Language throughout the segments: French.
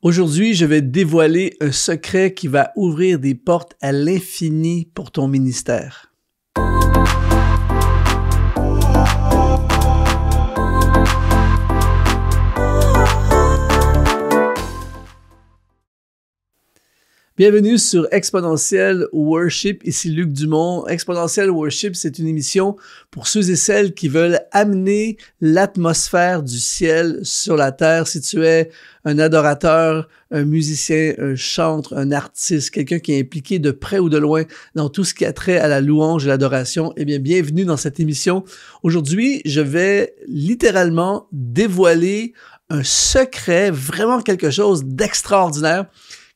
Aujourd'hui, je vais dévoiler un secret qui va ouvrir des portes à l'infini pour ton ministère. Bienvenue sur Exponentiel Worship, ici Luc Dumont. Exponentiel Worship, c'est une émission pour ceux et celles qui veulent amener l'atmosphère du ciel sur la terre. Si tu es un adorateur, un musicien, un chanteur, un artiste, quelqu'un qui est impliqué de près ou de loin dans tout ce qui a trait à la louange et l'adoration, eh bien, bienvenue dans cette émission. Aujourd'hui, je vais littéralement dévoiler un secret, vraiment quelque chose d'extraordinaire,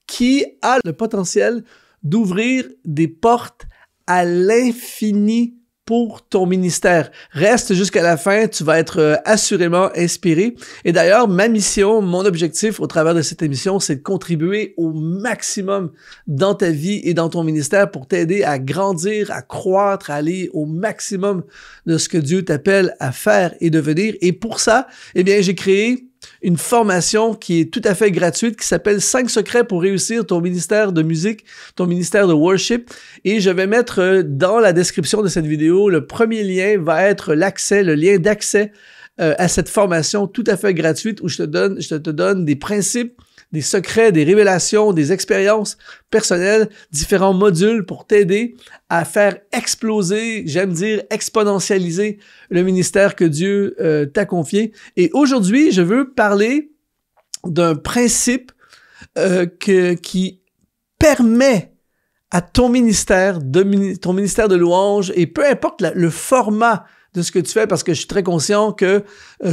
qui a le potentiel d'ouvrir des portes à l'infini pour ton ministère. Reste jusqu'à la fin, tu vas être assurément inspiré. Et d'ailleurs, ma mission, mon objectif au travers de cette émission, c'est de contribuer au maximum dans ta vie et dans ton ministère pour t'aider à grandir, à croître, à aller au maximum de ce que Dieu t'appelle à faire et devenir. Et pour ça, eh bien, j'ai créé une formation qui est tout à fait gratuite qui s'appelle 5 secrets pour réussir ton ministère de musique, ton ministère de worship. Et je vais mettre dans la description de cette vidéo, le premier lien va être le lien d'accès à cette formation tout à fait gratuite où je te donne des principes, des secrets, des révélations, des expériences personnelles, différents modules pour t'aider à faire exploser, j'aime dire exponentialiser le ministère que Dieu t'a confié. Et aujourd'hui, je veux parler d'un principe qui permet à ton ministère de louange, et peu importe le format de ce que tu fais, parce que je suis très conscient que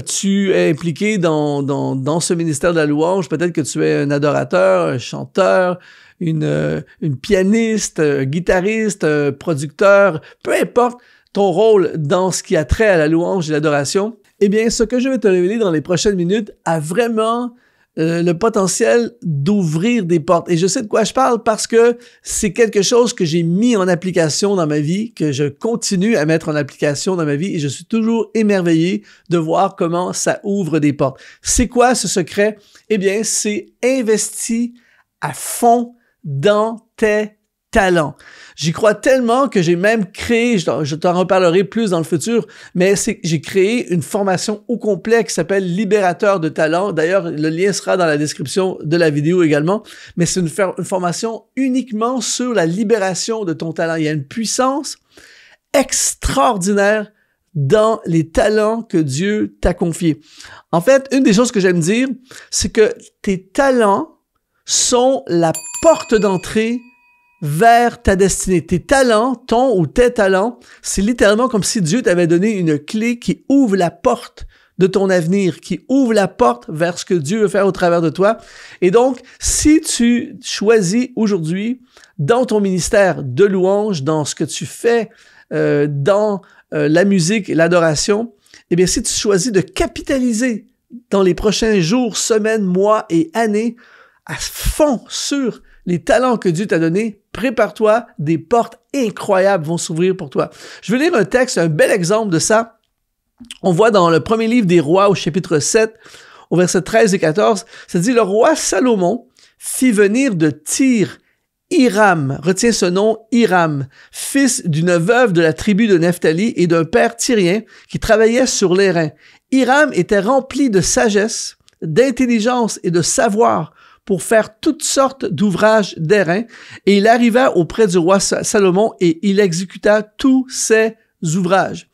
tu es impliqué dans ce ministère de la louange. Peut-être que tu es un adorateur, un chanteur, une pianiste, un guitariste, un producteur, peu importe ton rôle dans ce qui a trait à la louange et l'adoration. Eh bien, ce que je vais te révéler dans les prochaines minutes a vraiment le potentiel d'ouvrir des portes. Et je sais de quoi je parle parce que c'est quelque chose que j'ai mis en application dans ma vie, que je continue à mettre en application dans ma vie et je suis toujours émerveillé de voir comment ça ouvre des portes. C'est quoi ce secret? Eh bien, c'est investir à fond dans tes talents. J'y crois tellement que j'ai même créé, je t'en reparlerai plus dans le futur, mais j'ai créé une formation au complet qui s'appelle Libérateur de talent. D'ailleurs, le lien sera dans la description de la vidéo également, mais c'est une formation uniquement sur la libération de ton talent. Il y a une puissance extraordinaire dans les talents que Dieu t'a confiés. En fait, une des choses que j'aime dire, c'est que tes talents sont la porte d'entrée vers ta destinée. Tes talents, ton ou tes talents, c'est littéralement comme si Dieu t'avait donné une clé qui ouvre la porte de ton avenir, qui ouvre la porte vers ce que Dieu veut faire au travers de toi. Et donc, si tu choisis aujourd'hui, dans ton ministère de louange, dans ce que tu fais, dans la musique et l'adoration, eh bien, si tu choisis de capitaliser dans les prochains jours, semaines, mois et années à fond sur les talents que Dieu t'a donnés, prépare-toi, des portes incroyables vont s'ouvrir pour toi. Je vais lire un texte, un bel exemple de ça. On voit dans le premier livre des Rois, au chapitre 7, au verset 13 et 14, ça dit « Le roi Salomon fit venir de Tyr Hiram, retiens ce nom, Hiram, fils d'une veuve de la tribu de Nephtali et d'un père tyrien qui travaillait sur l'airain. Hiram était rempli de sagesse, d'intelligence et de savoir pour faire toutes sortes d'ouvrages d'airain, et il arriva auprès du roi Salomon et il exécuta tous ses ouvrages. »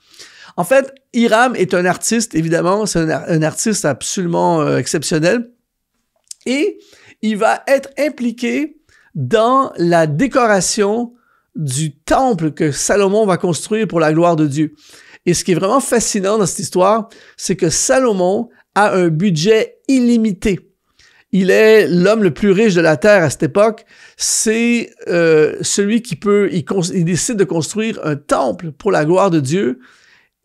En fait, Hiram est un artiste, évidemment, c'est un artiste absolument exceptionnel, et il va être impliqué dans la décoration du temple que Salomon va construire pour la gloire de Dieu. Et ce qui est vraiment fascinant dans cette histoire, c'est que Salomon a un budget illimité. Il est l'homme le plus riche de la terre à cette époque. C'est celui qui il décide de construire un temple pour la gloire de Dieu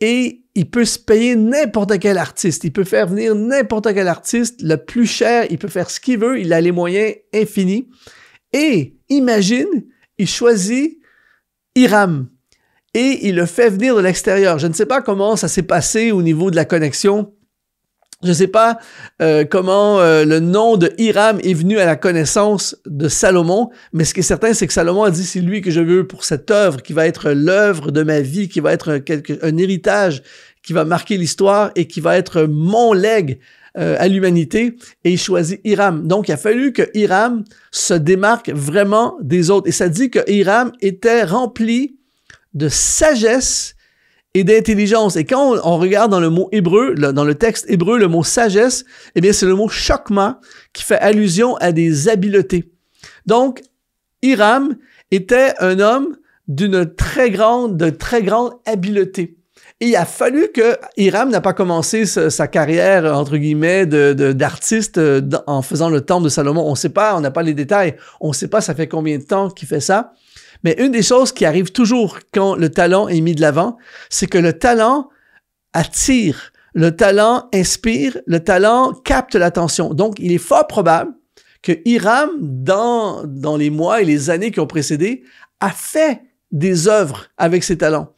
et il peut se payer n'importe quel artiste. Il peut faire venir n'importe quel artiste, le plus cher, il peut faire ce qu'il veut, il a les moyens infinis. Et imagine, il choisit Hiram et il le fait venir de l'extérieur. Je ne sais pas comment ça s'est passé au niveau de la connexion Je ne sais pas comment le nom de Hiram est venu à la connaissance de Salomon, mais ce qui est certain, c'est que Salomon a dit, c'est lui que je veux pour cette œuvre qui va être l'œuvre de ma vie, qui va être un héritage qui va marquer l'histoire et qui va être mon legs à l'humanité. Et il choisit Hiram. Donc, il a fallu que Hiram se démarque vraiment des autres. Et ça dit que Hiram était rempli de sagesse et d'intelligence. Et quand on regarde dans le mot hébreu, dans le texte hébreu, le mot sagesse, eh bien, c'est le mot chokma qui fait allusion à des habiletés. Donc, Hiram était un homme de très grande habileté. Et il a fallu que Hiram n'a pas commencé sa carrière, entre guillemets, d'artiste en faisant le temple de Salomon. On ne sait pas, on n'a pas les détails. On ne sait pas ça fait combien de temps qu'il fait ça. Mais une des choses qui arrive toujours quand le talent est mis de l'avant, c'est que le talent attire, le talent inspire, le talent capte l'attention. Donc, il est fort probable que Hiram, dans les mois et les années qui ont précédé, a fait des œuvres avec ses talents.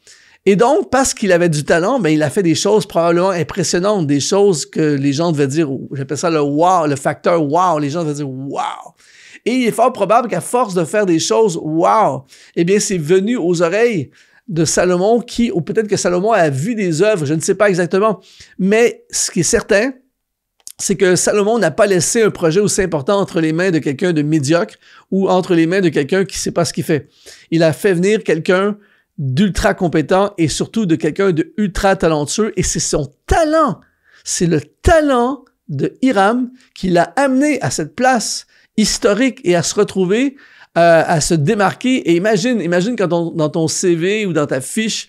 Et donc, parce qu'il avait du talent, ben, il a fait des choses probablement impressionnantes, des choses que les gens devaient dire, j'appelle ça le wow, le facteur wow, les gens devaient dire wow. Et il est fort probable qu'à force de faire des choses wow, eh bien, c'est venu aux oreilles de Salomon ou peut-être que Salomon a vu des œuvres, je ne sais pas exactement. Mais ce qui est certain, c'est que Salomon n'a pas laissé un projet aussi important entre les mains de quelqu'un de médiocre ou entre les mains de quelqu'un qui ne sait pas ce qu'il fait. Il a fait venir quelqu'un d'ultra compétent et surtout de quelqu'un de ultra talentueux. Et c'est son talent, c'est le talent de Hiram qui l'a amené à cette place historique et à se retrouver, à se démarquer. Et imagine quand dans ton CV ou dans ta fiche,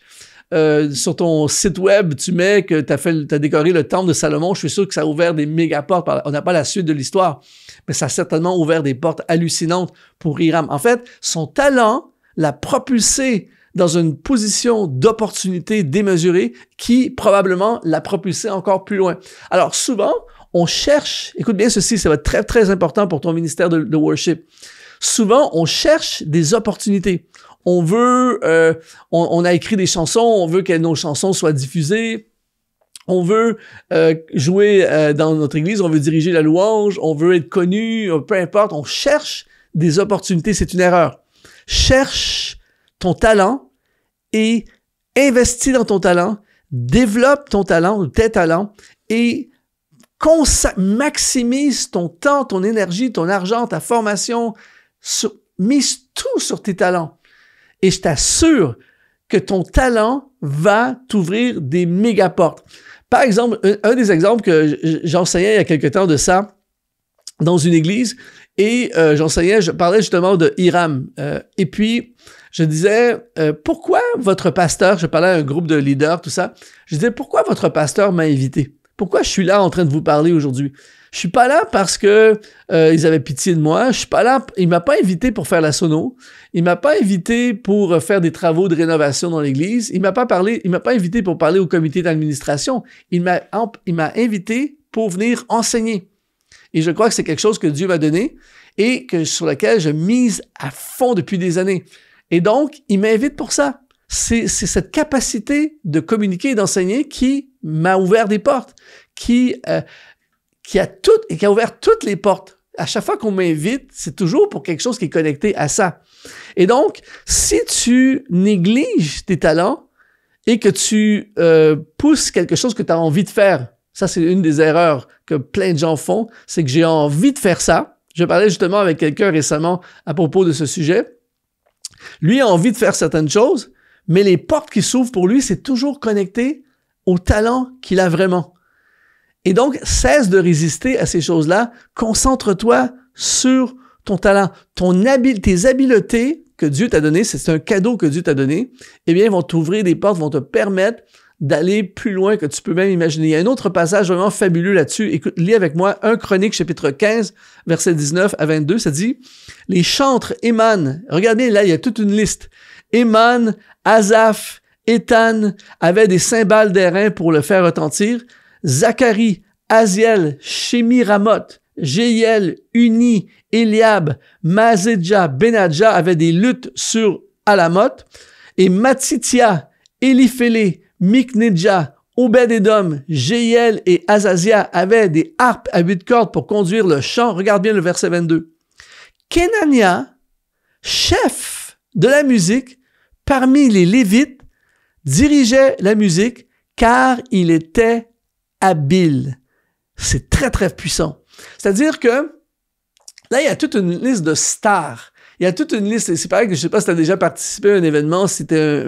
sur ton site web, tu mets que t'as décoré le temple de Salomon. Je suis sûr que ça a ouvert des méga portes. On n'a pas la suite de l'histoire, mais ça a certainement ouvert des portes hallucinantes pour Hiram. En fait, son talent l'a propulsé dans une position d'opportunité démesurée qui probablement l'a propulsé encore plus loin. Alors souvent, on cherche, écoute bien ceci, ça va être très, très important pour ton ministère de worship. Souvent, on cherche des opportunités. On veut, on a écrit des chansons, on veut que nos chansons soient diffusées. On veut jouer dans notre église, on veut diriger la louange, on veut être connu, peu importe. On cherche des opportunités, c'est une erreur. Cherche ton talent et investis dans ton talent, développe ton talent ou tes talents et maximise ton temps, ton énergie, ton argent, ta formation, mise tout sur tes talents. Et je t'assure que ton talent va t'ouvrir des méga portes. Par exemple, un des exemples que j'enseignais il y a quelque temps de ça dans une église, et je parlais justement de Hiram. Et puis, je disais, pourquoi votre pasteur, je parlais à un groupe de leaders, tout ça, je disais, pourquoi votre pasteur m'a invité? Pourquoi je suis là en train de vous parler aujourd'hui? Je suis pas là parce que ils avaient pitié de moi. Je suis pas là. Il m'a pas invité pour faire la sono. Il m'a pas invité pour faire des travaux de rénovation dans l'église. Il m'a pas invité pour parler au comité d'administration. Il m'a invité pour venir enseigner. Et je crois que c'est quelque chose que Dieu m'a donné et sur lequel je mise à fond depuis des années. Et donc, il m'invite pour ça. C'est cette capacité de communiquer et d'enseigner qui m'a ouvert des portes, qui a ouvert toutes les portes. À chaque fois qu'on m'invite, c'est toujours pour quelque chose qui est connecté à ça. Et donc, si tu négliges tes talents et que tu pousses quelque chose que tu as envie de faire, ça c'est une des erreurs que plein de gens font, c'est que j'ai envie de faire ça. Je parlais justement avec quelqu'un récemment à propos de ce sujet. Lui a envie de faire certaines choses, mais les portes qui s'ouvrent pour lui, c'est toujours connecté au talent qu'il a vraiment. Et donc, cesse de résister à ces choses-là. Concentre-toi sur ton talent. Tes habiletés que Dieu t'a données, c'est un cadeau que Dieu t'a donné, eh bien, vont t'ouvrir des portes, vont te permettre d'aller plus loin que tu peux même imaginer. Il y a un autre passage vraiment fabuleux là-dessus. Écoute, lis avec moi 1 Chroniques, chapitre 15, versets 19 à 22. Ça dit, les chantres Éman, regardez là, il y a toute une liste. Éman, Asaph, Étan avaient des cymbales d'airain pour le faire retentir. Zacharie, Aziel, Shemiramoth, Jéiel, Uni, Eliab, Mazedja, Benadja avaient des luttes sur Alamoth. Et Matithia, Eliphélé, Miknedja Obed-Édom, Jéhiel et Azaziah avaient des harpes à 8 cordes pour conduire le chant. Regarde bien le verset 22. Kenania, chef de la musique, parmi les Lévites, dirigeait la musique car il était habile. C'est très, très puissant. C'est-à-dire que là, il y a toute une liste de stars. Il y a toute une liste. C'est pareil que je ne sais pas si tu as déjà participé à un événement, si tu es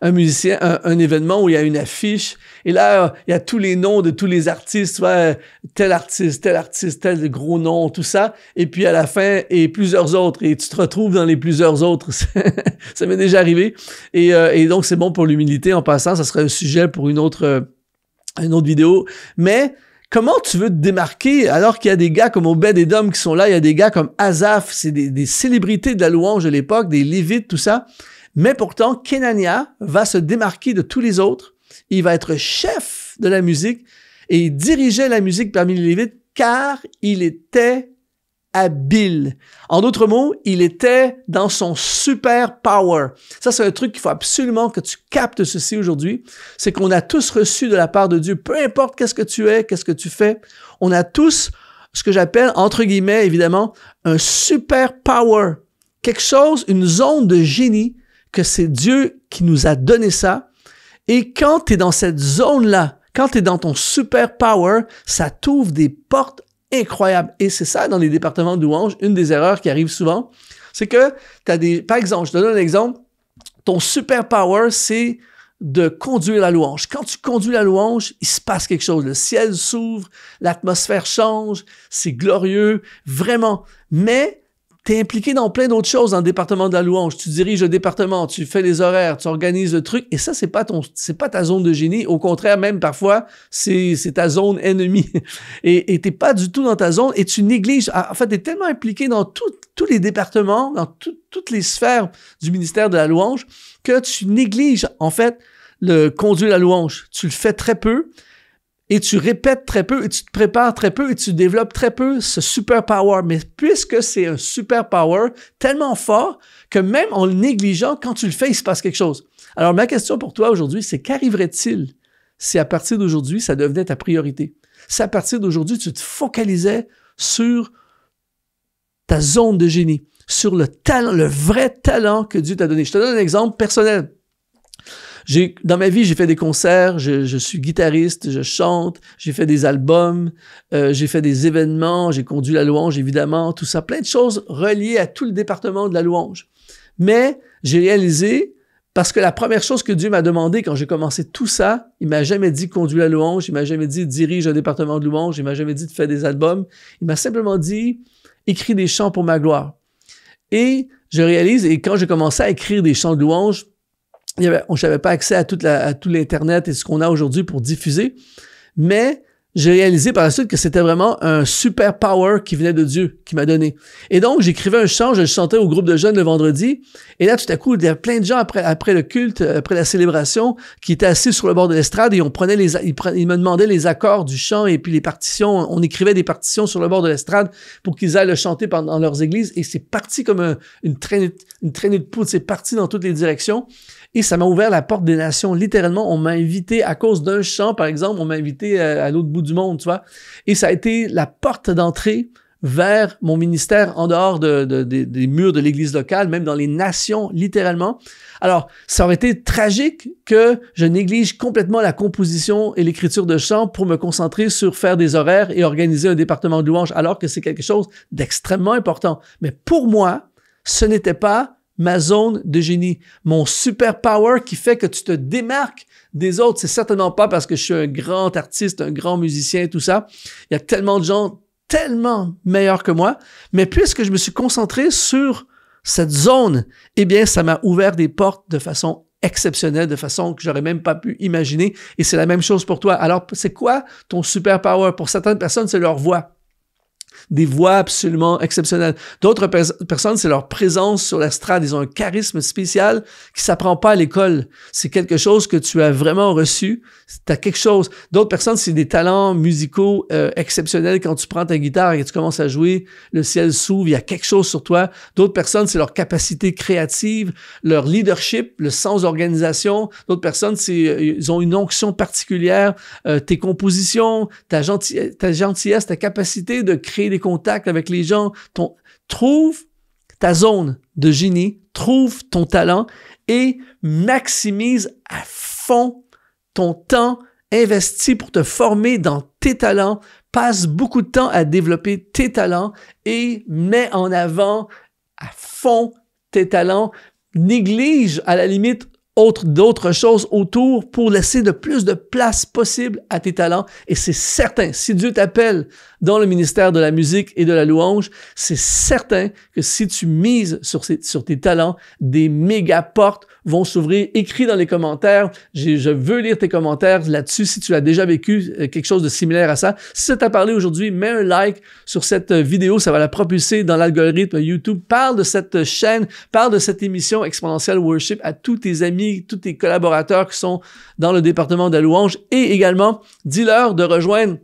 un événement où il y a une affiche. Et là, il y a tous les noms de tous les artistes, tu vois, tel artiste, tel gros nom, tout ça. Et puis à la fin, et plusieurs autres. Et tu te retrouves dans les plusieurs autres. Ça m'est déjà arrivé. Et donc, c'est bon pour l'humilité. En passant, ça serait un sujet pour une autre vidéo. Mais comment tu veux te démarquer alors qu'il y a des gars comme Obed-Édom qui sont là, il y a des gars comme Asaph, c'est des célébrités de la louange de l'époque, des Lévites, tout ça. Mais pourtant, Kenania va se démarquer de tous les autres. Il va être chef de la musique et il dirigeait la musique parmi les Lévites car il était habile. En d'autres mots, il était dans son super power. Ça, c'est un truc qu'il faut absolument que tu captes ceci aujourd'hui. C'est qu'on a tous reçu de la part de Dieu, peu importe qu'est-ce que tu es, qu'est-ce que tu fais, on a tous ce que j'appelle, entre guillemets, évidemment, un super power. Quelque chose, une zone de génie, que c'est Dieu qui nous a donné ça. Et quand tu es dans cette zone-là, quand tu es dans ton super power, ça t'ouvre des portes incroyable. Et c'est ça, dans les départements de louange, une des erreurs qui arrive souvent, c'est que tu as par exemple, je te donne un exemple, ton super power, c'est de conduire la louange. Quand tu conduis la louange, il se passe quelque chose. Le ciel s'ouvre, l'atmosphère change, c'est glorieux, vraiment. Mais tu es impliqué dans plein d'autres choses dans le département de la louange. Tu diriges le département, tu fais les horaires, tu organises le truc, et ça, c'est pas ta zone de génie. Au contraire, même parfois, c'est ta zone ennemie. Et t'es pas du tout dans ta zone, et tu négliges. En fait, t'es tellement impliqué dans tous les départements, dans toutes les sphères du ministère de la louange, que tu négliges, en fait, le conduire la louange. Tu le fais très peu. Et tu répètes très peu, et tu te prépares très peu, et tu développes très peu ce super power. Mais puisque c'est un super power tellement fort que même en le négligeant, quand tu le fais, il se passe quelque chose. Alors, ma question pour toi aujourd'hui, c'est qu'arriverait-il si à partir d'aujourd'hui, ça devenait ta priorité? Si à partir d'aujourd'hui, tu te focalisais sur ta zone de génie, sur le talent, le vrai talent que Dieu t'a donné. Je te donne un exemple personnel. Dans ma vie, j'ai fait des concerts, je suis guitariste, je chante, j'ai fait des albums, j'ai fait des événements, j'ai conduit la louange, évidemment, tout ça, plein de choses reliées à tout le département de la louange. Mais j'ai réalisé, parce que la première chose que Dieu m'a demandé quand j'ai commencé tout ça, il m'a jamais dit conduis la louange, il m'a jamais dit dirige un département de louange, il m'a jamais dit de faire des albums, il m'a simplement dit écris des chants pour ma gloire. Et je réalise, et quand j'ai commencé à écrire des chants de louange, je n'avais pas accès à tout l'Internet et ce qu'on a aujourd'hui pour diffuser, mais j'ai réalisé par la suite que c'était vraiment un super power qui venait de Dieu, qui m'a donné. Et donc, j'écrivais un chant, je le chantais au groupe de jeunes le vendredi, et là, tout à coup, il y a plein de gens après le culte, après la célébration, qui étaient assis sur le bord de l'estrade et ils me demandaient les accords du chant et puis les partitions. On écrivait des partitions sur le bord de l'estrade pour qu'ils aillent le chanter dans leurs églises, et c'est parti comme une traînée de poudre, c'est parti dans toutes les directions. Et ça m'a ouvert la porte des nations. Littéralement, on m'a invité, à cause d'un chant, par exemple, on m'a invité à l'autre bout du monde, tu vois. Et ça a été la porte d'entrée vers mon ministère en dehors des murs de l'église locale, même dans les nations, littéralement. Alors, ça aurait été tragique que je néglige complètement la composition et l'écriture de chants pour me concentrer sur faire des horaires et organiser un département de louange, alors que c'est quelque chose d'extrêmement important. Mais pour moi, ce n'était pas ma zone de génie. Mon super power qui fait que tu te démarques des autres, c'est certainement pas parce que je suis un grand artiste, un grand musicien, tout ça. Il y a tellement de gens tellement meilleurs que moi, mais puisque je me suis concentré sur cette zone, eh bien, ça m'a ouvert des portes de façon exceptionnelle, de façon que j'aurais même pas pu imaginer. Et c'est la même chose pour toi. Alors, c'est quoi ton super power? Pour certaines personnes, c'est leur voix. des voix absolument exceptionnelles. D'autres personnes, c'est leur présence sur l'estrade. Ils ont un charisme spécial qui ne s'apprend pas à l'école. C'est quelque chose que tu as vraiment reçu. Tu as quelque chose. D'autres personnes, c'est des talents musicaux exceptionnels. Quand tu prends ta guitare et que tu commences à jouer, le ciel s'ouvre, il y a quelque chose sur toi. D'autres personnes, c'est leur capacité créative, leur leadership, le sens d'organisation. D'autres personnes, ils ont une onction particulière, tes compositions, ta gentillesse, ta capacité de créer des contacts avec les gens. Trouve ta zone de génie, trouve ton talent et maximise à fond ton temps investi pour te former dans tes talents. Passe beaucoup de temps à développer tes talents et mets en avant à fond tes talents. Néglige à la limite d'autres choses autour pour laisser le plus de place possible à tes talents. Et c'est certain, si Dieu t'appelle dans le ministère de la musique et de la louange, c'est certain que si tu mises sur tes talents, des méga portes vont s'ouvrir. Écris dans les commentaires. Je veux lire tes commentaires là-dessus si tu as déjà vécu quelque chose de similaire à ça. Si ça t'a parlé aujourd'hui, mets un like sur cette vidéo. Ça va la propulser dans l'algorithme YouTube. Parle de cette chaîne, parle de cette émission Exponential Worship à tous tes amis, tous tes collaborateurs qui sont dans le département de la louange et également, dis-leur de rejoindre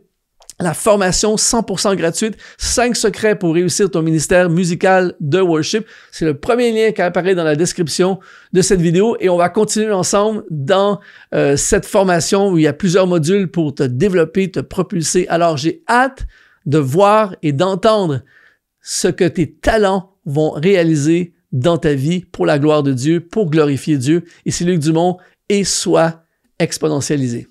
la formation 100% gratuite, 5 secrets pour réussir ton ministère musical de worship. C'est le premier lien qui apparaît dans la description de cette vidéo et on va continuer ensemble dans cette formation où il y a plusieurs modules pour te développer, te propulser. Alors, j'ai hâte de voir et d'entendre ce que tes talents vont réaliser dans ta vie pour la gloire de Dieu, pour glorifier Dieu. Ici Luc Dumont et sois exponentialisé.